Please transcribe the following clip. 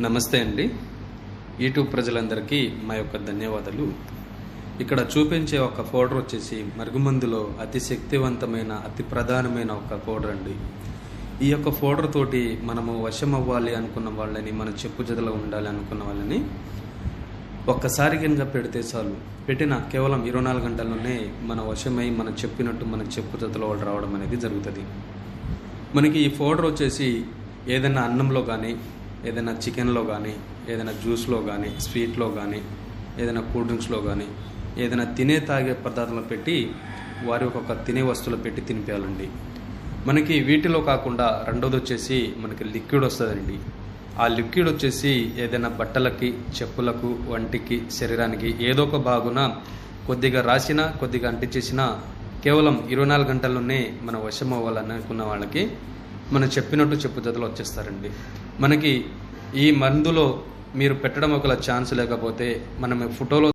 నమస్తే అండి. యూట్యూబ్ ప్రజలందరికీ మా యొక్క ధన్యవాదాలు. ఇక్కడ చూపించే ఒక పౌడర్ వచ్చేసి మరుగుమందులో అతి శక్తివంతమైన అతి ప్రధానమైన ఒక పౌడర్ అండి. ఈ యొక్క పౌడర్ తోటి మనము వశం అవ్వాలి అనుకున్న వాళ్ళని, మన చెప్పు జతలో ఉండాలి అనుకున్న వాళ్ళని ఒక్కసారి కనుక పెడితే చాలు, పెట్టిన కేవలం 24 గంటల్లోనే మన వశమై మన చెప్పినట్టు మన చెప్పు జతలో వాళ్ళు రావడం అనేది జరుగుతుంది. మనకి ఈ పౌడర్ వచ్చేసి ఏదైనా అన్నంలో కానీ, ఏదైనా చికెన్లో కానీ, ఏదైనా జ్యూస్లో కానీ, స్వీట్లో కానీ, ఏదైనా కూల్ డ్రింక్స్లో కానీ, ఏదైనా తినే తాగే పదార్థాలు పెట్టి వారి ఒక తినే వస్తువులు పెట్టి తినిపించాలండి. మనకి వీటిలో కాకుండా రెండోది వచ్చేసి మనకి లిక్విడ్ వస్తుందండి. ఆ లిక్విడ్ వచ్చేసి ఏదైనా బట్టలకి, చెప్పులకు, వంటికి, శరీరానికి ఏదో ఒక భాగున కొద్దిగా రాసినా, కొద్దిగా అంటించేసినా కేవలం 24 గంటల్లోనే మన వశం అవ్వాలని అనుకున్న వాళ్ళకి మనం చెప్పినట్టు చెప్పు జతలు వచ్చేస్తారండి. మనకి ఈ మందులో మీరు పెట్టడం ఒకలా ఛాన్స్ లేకపోతే మనం ఫోటోలో